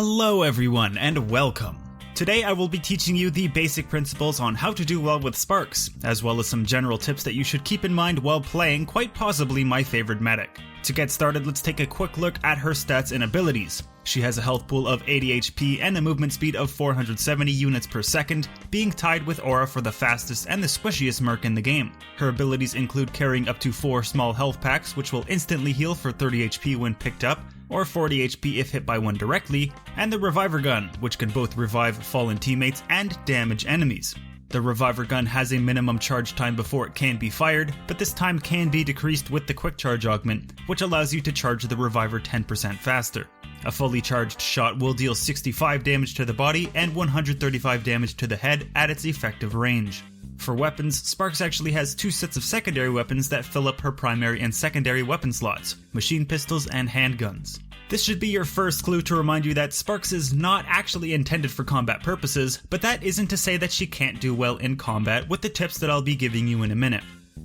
Hello everyone and welcome. Today I will be teaching you the basic principles on how to do well with Sparks, as well as some general tips that you should keep in mind while playing quite possibly my favorite medic. To get started, let's take a quick look at her stats and abilities. She has a health pool of 80 HP and a movement speed of 470 units per second, being tied with Aura for the fastest and the squishiest merc in the game. Her abilities include carrying up to 4 small health packs, which will instantly heal for 30 HP when picked up, or 40 HP if hit by one directly, and the Reviver Gun, which can both revive fallen teammates and damage enemies. The Reviver Gun has a minimum charge time before it can be fired, but this time can be decreased with the Quick Charge Augment, which allows you to charge the Reviver 10% faster. A fully charged shot will deal 65 damage to the body and 135 damage to the head at its effective range. For weapons, Sparks actually has 2 sets of secondary weapons that fill up her primary and secondary weapon slots, machine pistols and handguns. This should be your first clue to remind you that Sparks is not actually intended for combat purposes, but that isn't to say that she can't do well in combat with the tips that I'll be giving you in a minute.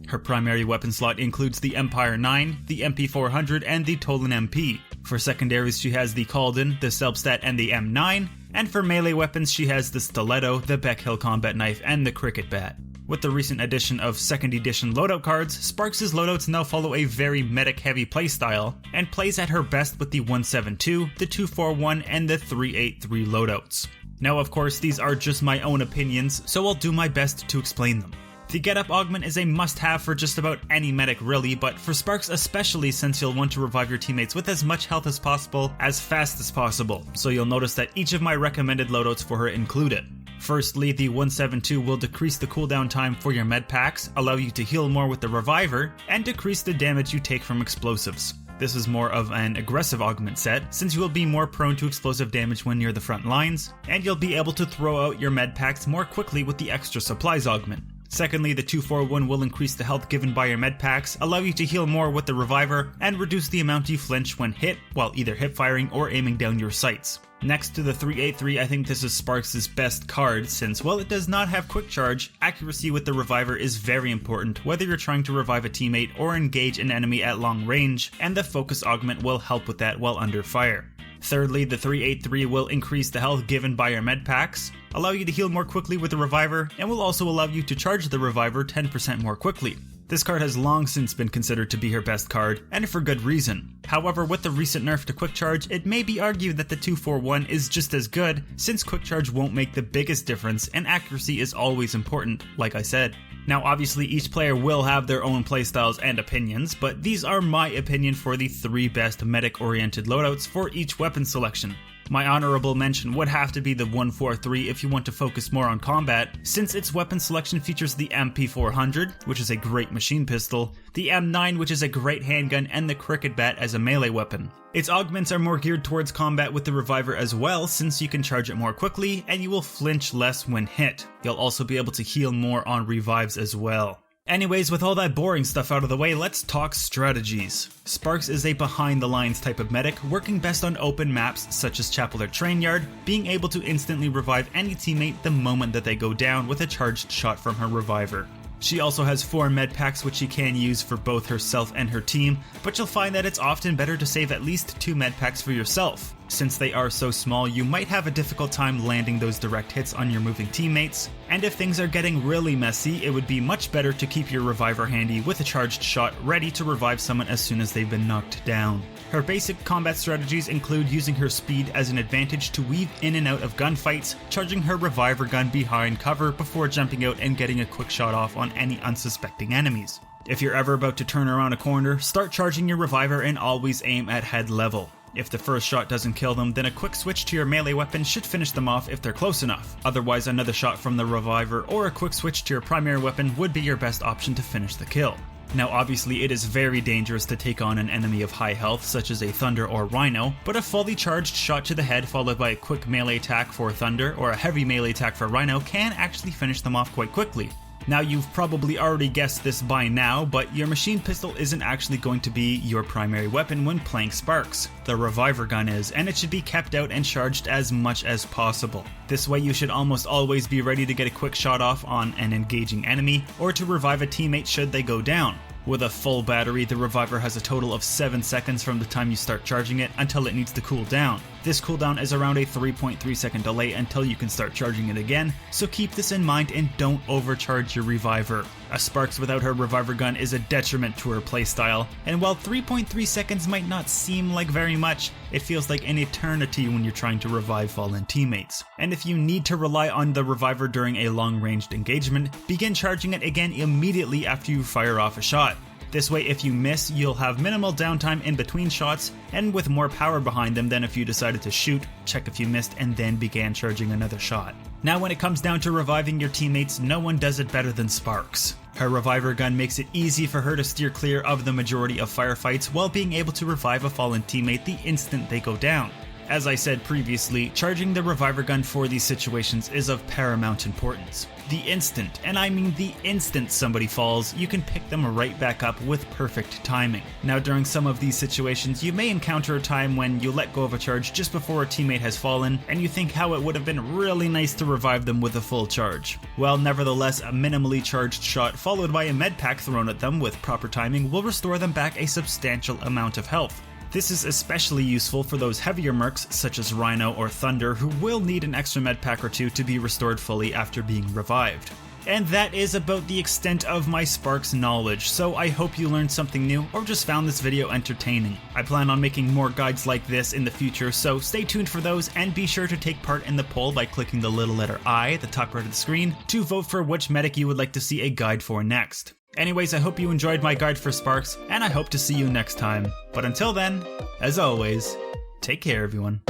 Her primary weapon slot includes the Empire 9, the MP400, and the Tolan MP. For secondaries she has the Kalden, the Selbstat, and the M9, and for melee weapons she has the Stiletto, the Beckhill Combat Knife, and the Cricket Bat. With the recent addition of 2nd edition loadout cards, Sparks' loadouts now follow a very medic-heavy playstyle, and plays at her best with the 172, the 241, and the 383 loadouts. Now of course these are just my own opinions, so I'll do my best to explain them. The Get Up Augment is a must-have for just about any medic really, but for Sparks especially since you'll want to revive your teammates with as much health as possible, as fast as possible, so you'll notice that each of my recommended loadouts for her include it. Firstly, the 172 will decrease the cooldown time for your med packs, allow you to heal more with the Reviver, and decrease the damage you take from explosives. This is more of an aggressive augment set, since you will be more prone to explosive damage when near the front lines, and you'll be able to throw out your med packs more quickly with the extra supplies augment. Secondly, the 241 will increase the health given by your med packs, allow you to heal more with the Reviver, and reduce the amount you flinch when hit while either hip firing or aiming down your sights. Next to the 383, I think this is Sparks' best card since while it does not have quick charge, accuracy with the Reviver is very important whether you're trying to revive a teammate or engage an enemy at long range, and the focus augment will help with that while under fire. Thirdly, the 383 will increase the health given by your med packs, allow you to heal more quickly with the Reviver, and will also allow you to charge the Reviver 10% more quickly. This card has long since been considered to be her best card, and for good reason. However, with the recent nerf to Quick Charge, it may be argued that the 241 is just as good, since Quick Charge won't make the biggest difference and accuracy is always important, like I said. Now obviously each player will have their own playstyles and opinions, but these are my opinion for the 3 best medic-oriented loadouts for each weapon selection. My honorable mention would have to be the 143 if you want to focus more on combat, since its weapon selection features the MP400, which is a great machine pistol, the M9 which is a great handgun, and the Cricket Bat as a melee weapon. Its augments are more geared towards combat with the Reviver as well, since you can charge it more quickly and you will flinch less when hit. You'll also be able to heal more on revives as well. Anyways, with all that boring stuff out of the way, let's talk strategies. Sparks is a behind-the-lines type of medic, working best on open maps such as Chapel or Train Yard, being able to instantly revive any teammate the moment that they go down with a charged shot from her Reviver. She also has 4 med packs which she can use for both herself and her team, but you'll find that it's often better to save at least 2 med packs for yourself. Since they are so small, you might have a difficult time landing those direct hits on your moving teammates, and if things are getting really messy, it would be much better to keep your Reviver handy with a charged shot ready to revive someone as soon as they've been knocked down. Her basic combat strategies include using her speed as an advantage to weave in and out of gunfights, charging her Reviver gun behind cover before jumping out and getting a quick shot off on any unsuspecting enemies. If you're ever about to turn around a corner, start charging your Reviver and always aim at head level. If the first shot doesn't kill them, then a quick switch to your melee weapon should finish them off if they're close enough. Otherwise, another shot from the Reviver or a quick switch to your primary weapon would be your best option to finish the kill. Now obviously it is very dangerous to take on an enemy of high health such as a Thunder or Rhino, but a fully charged shot to the head followed by a quick melee attack for Thunder or a heavy melee attack for Rhino can actually finish them off quite quickly. Now you've probably already guessed this by now, but your machine pistol isn't actually going to be your primary weapon when playing Sparks. The Reviver Gun is, and it should be kept out and charged as much as possible. This way you should almost always be ready to get a quick shot off on an engaging enemy, or to revive a teammate should they go down. With a full battery, the Reviver has a total of 7 seconds from the time you start charging it until it needs to cool down. This cooldown is around a 3.3 second delay until you can start charging it again, so keep this in mind and don't overcharge your reviver. A Sparks without her reviver gun is a detriment to her playstyle, and while 3.3 seconds might not seem like very much, it feels like an eternity when you're trying to revive fallen teammates. And if you need to rely on the reviver during a long-ranged engagement, begin charging it again immediately after you fire off a shot. This way, if you miss, you'll have minimal downtime in between shots, and with more power behind them than if you decided to shoot, check if you missed, and then began charging another shot. Now when it comes down to reviving your teammates, no one does it better than Sparks. Her reviver gun makes it easy for her to steer clear of the majority of firefights while being able to revive a fallen teammate the instant they go down. As I said previously, charging the reviver gun for these situations is of paramount importance. The instant, and I mean the instant somebody falls, you can pick them right back up with perfect timing. Now during some of these situations, you may encounter a time when you let go of a charge just before a teammate has fallen, and you think how it would have been really nice to revive them with a full charge. Well, nevertheless, a minimally charged shot followed by a med pack thrown at them with proper timing will restore them back a substantial amount of health. This is especially useful for those heavier mercs such as Rhino or Thunder who will need an extra med pack or two to be restored fully after being revived. And that is about the extent of my Sparks knowledge, so I hope you learned something new or just found this video entertaining. I plan on making more guides like this in the future, so stay tuned for those and be sure to take part in the poll by clicking the little letter I at the top right of the screen to vote for which medic you would like to see a guide for next. Anyways, I hope you enjoyed my guide for Sparks, and I hope to see you next time. But until then, as always, take care everyone.